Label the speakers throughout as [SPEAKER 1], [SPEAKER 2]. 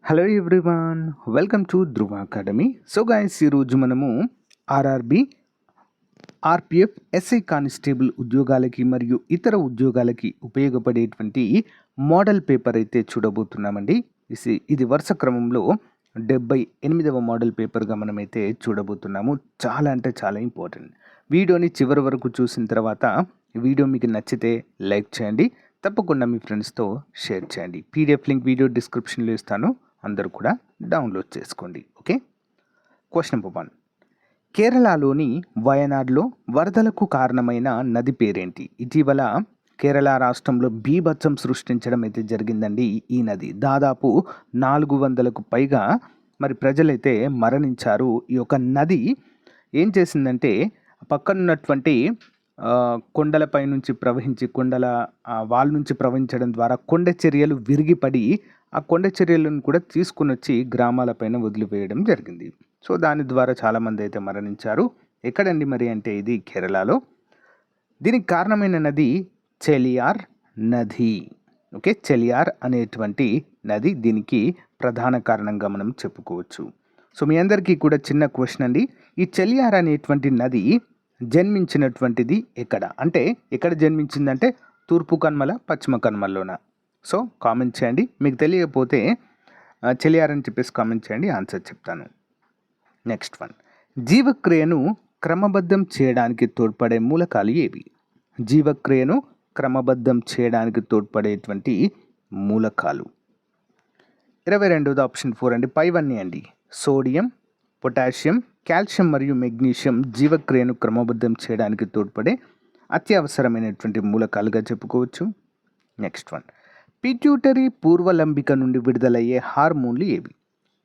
[SPEAKER 1] Hello everyone, welcome to Dhruva academy. So guys, ఈరోజు మనము RRB, RPF, SI constable ఉద్యోగాలకి మరియు ఇతర ఉద్యోగాలకి ఉపయోగపడేటువంటి మోడల్ పేపర్ అయితే చూడబోతున్నామండి. ఇది వరుస క్రమంలో 78వ మోడల్ పేపర్గా మనమైతే చూడబోతున్నాము. చాలా అంటే చాలా ఇంపార్టెంట్. వీడియోని చివరి వరకు చూసిన తర్వాత వీడియో మీకు నచ్చితే లైక్ చేయండి, తప్పకుండా మీ ఫ్రెండ్స్తో షేర్ చేయండి. పీడిఎఫ్ లింక్ వీడియో డిస్క్రిప్షన్లో ఇస్తాను, అందరూ కూడా డౌన్లోడ్ చేసుకోండి. Okay, question number 1. కేరళలోని వయనాడ్లో వరదలకు కారణమైన నది పేరేంటి? ఇటీవల కేరళ రాష్ట్రంలో బీభత్సం సృష్టించడం అయితే జరిగిందండి. ఈ నది దాదాపు 400కు పైగా మరి ప్రజలైతే మరణించారు. ఈ యొక్క నది ఏం చేసిందంటే పక్కనున్నటువంటి కొండలపై నుంచి ప్రవహించి వాళ్ళ నుంచి ప్రవహించడం ద్వారా కొండ చర్యలు విరిగిపడి ఆ కొండ చర్యలను కూడా తీసుకుని వచ్చి గ్రామాలపైన వదిలివేయడం జరిగింది. సో దాని ద్వారా చాలామంది అయితే మరణించారు. ఎక్కడండి మరి అంటే ఇది కేరళలో. దీనికి కారణమైన నది చెలియార్ నది. ఓకే, చెలియార్ అనేటువంటి నది దీనికి ప్రధాన కారణంగా మనం చెప్పుకోవచ్చు. సో మీ అందరికీ కూడా చిన్న క్వశ్చన్ అండి. ఈ చెలియార్ అనేటువంటి నది జన్మించినటువంటిది ఎక్కడ? అంటే ఎక్కడ జన్మించిందంటే తూర్పు కనుమల, పశ్చిమ కనుమల్లోన? సో కామెంట్ చేయండి. మీకు తెలియకపోతే చెలియార్ అని చెప్పేసి కామెంట్ చేయండి, ఆన్సర్ చెప్తాను. నెక్స్ట్ 1. జీవక్రియను క్రమబద్ధం చేయడానికి తోడ్పడే మూలకాలు ఏవి? జీవక్రియను క్రమబద్ధం చేయడానికి తోడ్పడేటువంటి మూలకాలు 22వ ఆప్షన్ 4 అండి. పైవన్నీ అండి. సోడియం, పొటాషియం, కాల్షియం మరియు మెగ్నీషియం జీవక్రియను క్రమబద్ధం చేయడానికి తోడ్పడే అత్యవసరమైనటువంటి మూలకాలుగా చెప్పుకోవచ్చు. నెక్స్ట్ 1. పిట్యూటరీ పూర్వలంబిక నుండి విడుదలయ్యే హార్మోన్లు ఏవి?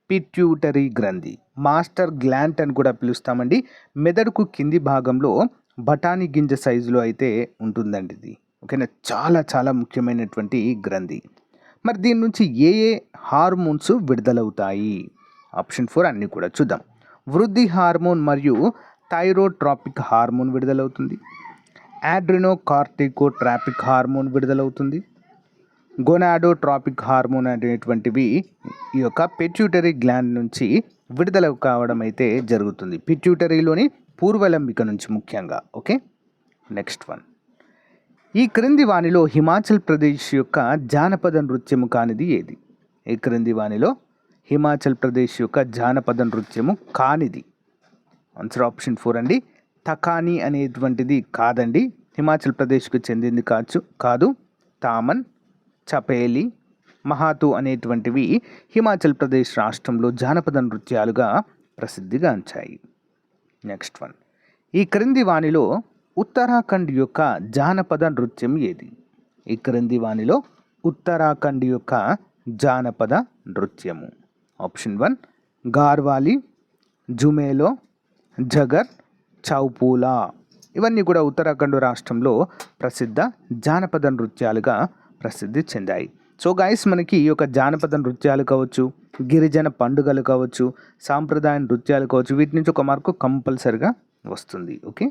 [SPEAKER 1] పిట్యూటరీ గ్రంథి, మాస్టర్ గ్లాండ్ అని కూడా పిలుస్తామండి. మెదడుకు కింది భాగంలో బఠానీ గింజ సైజులో అయితే ఉంటుందండి ఇది. ఓకేనా, చాలా చాలా ముఖ్యమైనటువంటి గ్రంథి. మరి దీని నుంచి ఏ హార్మోన్స్ విడుదలవుతాయి? ఆప్షన్ 4 అన్నీ కూడా చూద్దాం. వృద్ధి హార్మోన్ మరియు థైరోట్రాపిక్ హార్మోన్ విడుదలవుతుంది. ఆడ్రినోకార్టికోట్రాపిక్ హార్మోన్ విడుదలవుతుంది. గొనాడోట్రాపిక్ హార్మోన్ అనేటువంటివి ఈ యొక్క పిట్యూటరీ గ్లాండ్ నుంచి విడుదల కావడం అయితే జరుగుతుంది, పిట్యూటరీలోని పూర్వలంబిక నుంచి ముఖ్యంగా. Okay, next 1. ఈ క్రింది వానిలో హిమాచల్ ప్రదేశ్ యొక్క జానపద నృత్యము కానిది ఏది? ఈ క్రింది వానిలో హిమాచల్ ప్రదేశ్ యొక్క జానపద నృత్యము కానిది? ఆన్సర్ ఆప్షన్ 4 అండి. తకానీ అనేటువంటిది కాదండి, హిమాచల్ ప్రదేశ్కు చెందింది కాదు. తామన్, చపేలి, మహాతు అనేటువంటివి హిమాచల్ ప్రదేశ్ రాష్ట్రంలో జానపద నృత్యాలుగా ప్రసిద్ధిగాంచాయి. నెక్స్ట్ 1. ఈ క్రింది వానిలో ఉత్తరాఖండ్ యొక్క జానపద నృత్యం ఏది? ఈ క్రింది వానిలో ఉత్తరాఖండ్ యొక్క జానపద నృత్యము. ఆప్షన్ 1 గార్వాలి, జుమేలో, జగర్, చౌపూలా. ఇవన్నీ కూడా ఉత్తరాఖండ్ రాష్ట్రంలో ప్రసిద్ధ జానపద నృత్యాలుగా ప్రసిద్ధి చెందాయి. సో గైస్, మనకి ఈ యొక్క జానపద నృత్యాలు కావచ్చు, గిరిజన పండుగలు కావచ్చు, సాంప్రదాయ నృత్యాలు కావచ్చు, వీటి నుంచి ఒక మార్కు కంపల్సరిగా వస్తుంది. Okay,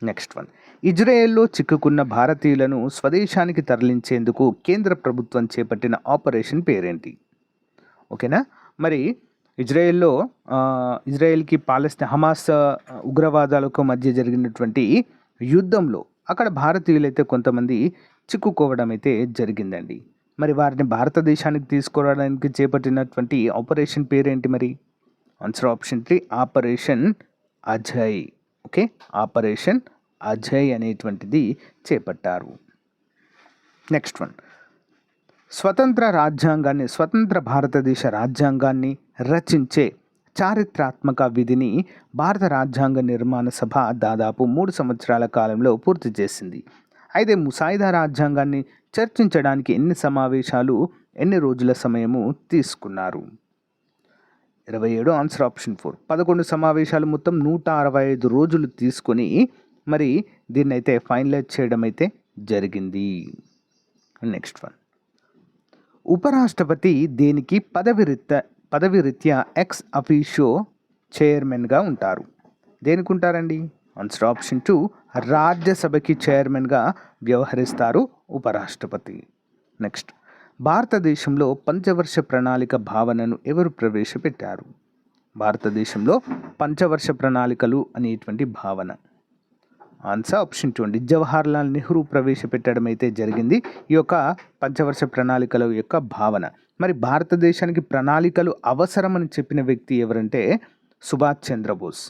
[SPEAKER 1] next 1. ఇజ్రాయెల్లో చిక్కుకున్న భారతీయులను స్వదేశానికి తరలించేందుకు కేంద్ర ప్రభుత్వం చేపట్టిన ఆపరేషన్ పేరేంటి? ఓకేనా, మరి ఇజ్రాయెల్కి హమాస్ ఉగ్రవాదాలకు మధ్య జరిగినటువంటి యుద్ధంలో అక్కడ భారతీయులైతే కొంతమంది చిక్కుకోవడం అయితే జరిగిందండి. మరి వారిని భారతదేశానికి తీసుకురావడానికి చేపట్టినటువంటి ఆపరేషన్ పేరేంటి మరి? Answer option 3 operation Ajay. Okay, operation Ajay అనేటువంటిది చేపట్టారు. నెక్స్ట్ 1. స్వతంత్ర భారతదేశ రాజ్యాంగాన్ని రచించే చారిత్రాత్మక విధిని భారత రాజ్యాంగ నిర్మాణ సభ దాదాపు 3 సంవత్సరాల కాలంలో పూర్తి చేసింది. అయితే ముసాయిదా రాజ్యాంగాన్ని చర్చించడానికి ఎన్ని సమావేశాలు, ఎన్ని రోజుల సమయము తీసుకున్నారు? 27. ఆన్సర్ ఆప్షన్ 4 11 సమావేశాలు, మొత్తం 165 రోజులు తీసుకొని మరి దీన్ని అయితే ఫైనలైజ్ చేయడం అయితే జరిగింది. నెక్స్ట్ 1. ఉపరాష్ట్రపతి దేనికి పదవి రీత్యా ఎక్స్ అఫీషియో చైర్మన్గా ఉంటారు? దేనికి ఉంటారండి? ఆన్సర్ ఆప్షన్ 2 రాజ్యసభకి చైర్మన్గా వ్యవహరిస్తారు ఉపరాష్ట్రపతి. నెక్స్ట్, భారతదేశంలో పంచవర్ష ప్రణాళిక భావనను ఎవరు ప్రవేశపెట్టారు? భారతదేశంలో పంచవర్ష ప్రణాళికలు అనేటువంటి భావన. ఆన్సర్ ఆప్షన్ 2 అండి. జవహర్లాల్ నెహ్రూ ప్రవేశపెట్టడం అయితే జరిగింది ఈ యొక్క పంచవర్ష ప్రణాళికల యొక్క భావన. మరి భారతదేశానికి ప్రణాళికలు అవసరమని చెప్పిన వ్యక్తి ఎవరంటే సుభాష్ చంద్రబోస్.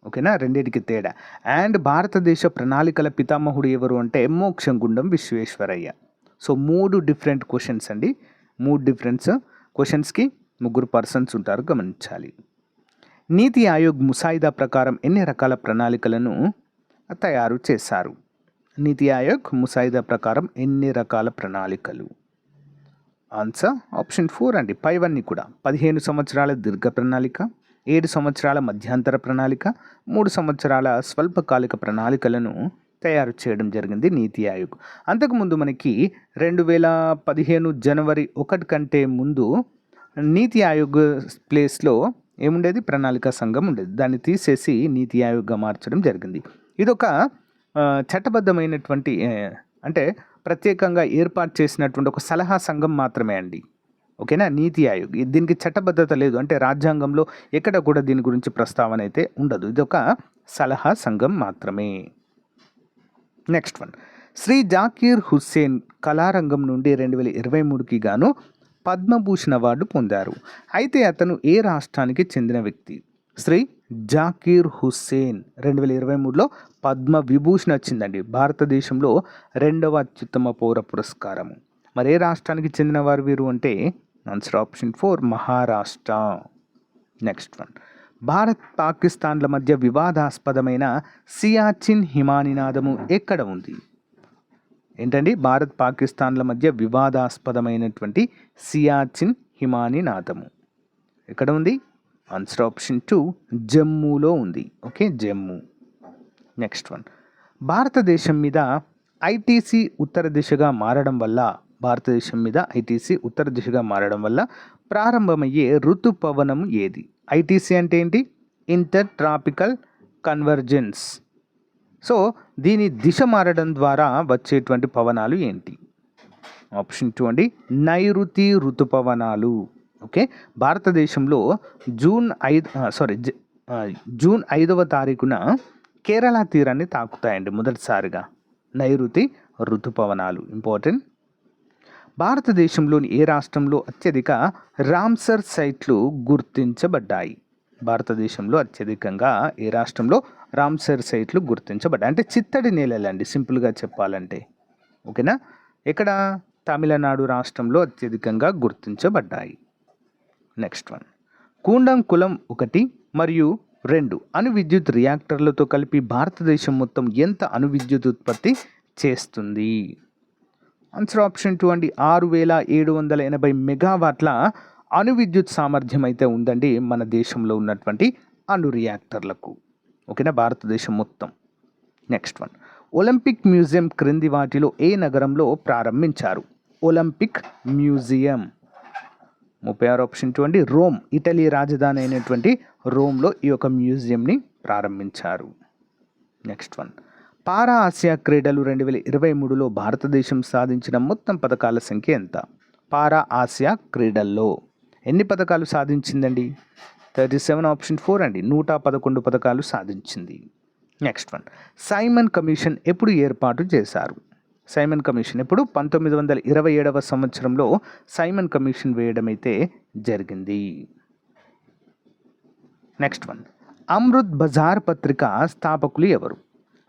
[SPEAKER 1] ఓకేనా, రెండింటికి తేడా. అండ్ భారతదేశ ప్రణాళికల పితామహుడు ఎవరు అంటే Mokshagundam Visvesvaraya. So 3 different questions అండి. 3 డిఫరెంట్ క్వశ్చన్స్కి 3 పర్సన్స్ ఉంటారు, గమనించాలి. నీతి ఆయోగ్ ముసాయిదా ప్రకారం ఎన్ని రకాల ప్రణాళికలను తయారు చేశారు? నీతి ఆయోగ్ ముసాయిదా ప్రకారం ఎన్ని రకాల ప్రణాళికలు? ఆన్సర్ ఆప్షన్ 4 అండి. పైవన్నీ కూడా 15 సంవత్సరాల దీర్ఘ ప్రణాళిక, 7 సంవత్సరాల మధ్యాంతర ప్రణాళిక, 3 సంవత్సరాల స్వల్పకాలిక ప్రణాళికలను తయారు చేయడం జరిగింది నీతి ఆయోగ్. అంతకుముందు మనకి 2015 జనవరి 1 కంటే ముందు నీతి ఆయోగ్ ప్లేస్లో ఏముండేది? ప్రణాళిక సంఘం ఉండేది. దాన్ని తీసేసి నీతి ఆయోగ్గా మార్చడం జరిగింది. ఇదొక చట్టబద్ధమైనటువంటి అంటే ప్రత్యేకంగా ఏర్పాటు చేసినటువంటి ఒక సలహా సంఘం మాత్రమే అండి. ఓకేనా, నీతి ఆయోగ్. దీనికి చట్టబద్ధత లేదు, అంటే రాజ్యాంగంలో ఎక్కడ కూడా దీని గురించి ప్రస్తావన అయితే ఉండదు. ఇదొక సలహా సంఘం మాత్రమే. నెక్స్ట్ వన్, శ్రీ జాకీర్ హుస్సేన్ కళారంగం నుండి 2023కి గాను పద్మభూషణ్ అవార్డు పొందారు. అయితే అతను ఏ రాష్ట్రానికి చెందిన వ్యక్తి? శ్రీ జాకీర్ హుస్సేన్ 2023లో పద్మ విభూషణ్ వచ్చిందండి. భారతదేశంలో 2వ అత్యుత్తమ పౌర పురస్కారము. మరి ఏ రాష్ట్రానికి చెందిన వారు వీరు అంటే answer option 4 Maharashtra. Next one, Bharat పాకిస్తాన్ల మధ్య వివాదాస్పదమైన సియాచిన్ హిమనీనాదము ఎక్కడ ఉంది? ఏంటండి? భారత్ పాకిస్తాన్ల మధ్య వివాదాస్పదమైనటువంటి సియాచిన్ హిమనీనాదము ఎక్కడ ఉంది? ఆన్సర్ ఆప్షన్ 2 జమ్మూలో ఉంది. ఓకే, జమ్మూ. నెక్స్ట్ వన్, భారతదేశం మీద ఐటీసీ ఉత్తర దిశగా మారడం వల్ల ప్రారంభమయ్యే ఋతుపవనం ఏది? ఐటీసీ అంటే ఏంటి? Inter tropical convergence. సో దీని దిశ మారడం ద్వారా వచ్చేటువంటి పవనాలు ఏంటి? ఆప్షన్ 2 అండి, నైరుతి ఋతుపవనాలు. ఓకే, భారతదేశంలో జూన్ 5వ తారీఖున కేరళ తీరాన్ని తాకుతాయండి మొదటిసారిగా నైరుతి ఋతుపవనాలు. ఇంపార్టెంట్. భారతదేశంలోని ఏ రాష్ట్రంలో అత్యధిక రామ్సర్ సైట్లు గుర్తించబడ్డాయి? భారతదేశంలో అత్యధికంగా ఏ రాష్ట్రంలో రామ్సర్ సైట్లు గుర్తించబడ్డాయి? అంటే చిత్తడి నేలలండి, సింపుల్గా చెప్పాలంటే. ఓకేనా, ఇక్కడ తమిళనాడు రాష్ట్రంలో అత్యధికంగా గుర్తించబడ్డాయి. నెక్స్ట్ వన్, కూండంకులం 1 మరియు 2 అణు విద్యుత్ రియాక్టర్లతో కలిపి భారతదేశం మొత్తం ఎంత అణు విద్యుత్ ఉత్పత్తి చేస్తుంది? ఆన్సర్ ఆప్షన్ 2 అండి, 6780 మెగావాట్ల అణు విద్యుత్ సామర్థ్యం అయితే ఉందండి మన దేశంలో ఉన్నటువంటి అణు రియాక్టర్లకు. ఓకేనా, భారతదేశం మొత్తం. నెక్స్ట్ వన్, ఒలింపిక్ మ్యూజియం క్రింది వాటిలో ఏ నగరంలో ప్రారంభించారు? ఒలింపిక్ మ్యూజియం 36 ఆప్షన్ 2 అండి, రోమ్. ఇటలీ రాజధాని అయినటువంటి రోమ్లో ఈ యొక్క మ్యూజియంని ప్రారంభించారు. నెక్స్ట్ వన్, పారా ఆసియా క్రీడలు 2023లో భారతదేశం సాధించిన మొత్తం పథకాల సంఖ్య ఎంత? పారా ఆసియా క్రీడల్లో ఎన్ని పథకాలు సాధించిందండి? 37 ఆప్షన్ 4 అండి, 111 పథకాలు సాధించింది. నెక్స్ట్ వన్, సైమన్ కమిషన్ ఎప్పుడు ఏర్పాటు చేశారు? సైమన్ కమిషన్ ఎప్పుడు? 1927వ సంవత్సరంలో సైమన్ కమిషన్ వేయడం అయితే జరిగింది. నెక్స్ట్ వన్, అమృత్ బజార్ పత్రిక స్థాపకులు ఎవరు?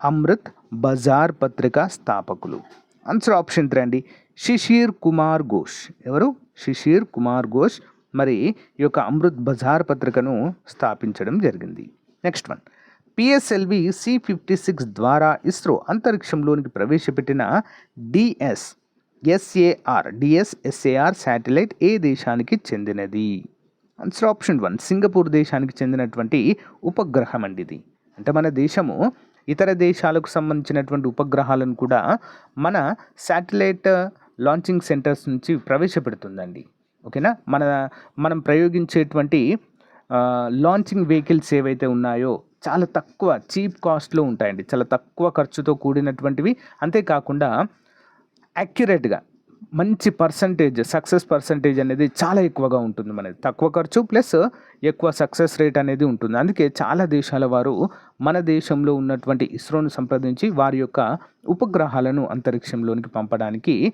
[SPEAKER 1] అమృత్ బజార్ పత్రిక స్థాపకులు ఆన్సర్ ఆప్షన్ 3 అండి, శిశిర్ కుమార్ ఘోష్. ఎవరు? శిశిర్ కుమార్ ఘోష్ మరి ఈ యొక్క అమృత్ బజార్ పత్రికను స్థాపించడం జరిగింది. నెక్స్ట్ వన్, పిఎస్ఎల్వి C56 ద్వారా ఇస్రో అంతరిక్షంలోనికి ప్రవేశపెట్టిన డిఎస్ఎస్ఏఆర్ శాటిలైట్ ఏ దేశానికి చెందినది? ఆన్సర్ ఆప్షన్ 1 సింగపూర్ దేశానికి చెందినటువంటి ఉపగ్రహం అండి ఇది. అంటే మన దేశము ఇతర దేశాలకు సంబంధించినటువంటి ఉపగ్రహాలను కూడా మన శాటిలైట్ లాంచింగ్ సెంటర్స్ నుంచి ప్రవేశపెడుతుందండి. ఓకేనా, మనం ప్రయోగించేటువంటి లాంచింగ్ వెహికల్స్ ఏవైతే ఉన్నాయో చాలా తక్కువ చీప్ కాస్ట్లో ఉంటాయండి, చాలా తక్కువ ఖర్చుతో కూడినటువంటివి. అంతేకాకుండా యాక్యురేట్గా మంచి పర్సంటేజ్ సక్సెస్ పర్సంటేజ్ అనేది చాలా ఎక్కువగా ఉంటుంది. మనది తక్కువ ఖర్చు ప్లస్ ఎక్కువ సక్సెస్ రేట్ అనేది ఉంటుంది. అందుకే చాలా దేశాల వారు మన దేశంలో ఉన్నటువంటి ఇస్రోను సంప్రదించి వారి యొక్క ఉపగ్రహాలను అంతరిక్షంలోనికి పంపడానికి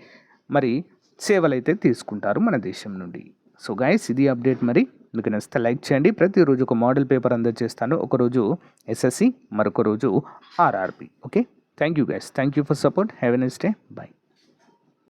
[SPEAKER 1] మరి సేవలైతే తీసుకుంటారు మన దేశం నుండి. సో గైస్, ఇది అప్డేట్. మరి మీకు నచ్చితే లైక్ చేయండి. ప్రతిరోజు ఒక మోడల్ పేపర్ అందజేస్తాను. ఒకరోజు ఎస్ఎస్సి, మరొక రోజు RRB. Okay, thank you guys. Thank you for support. Have a nice day. By.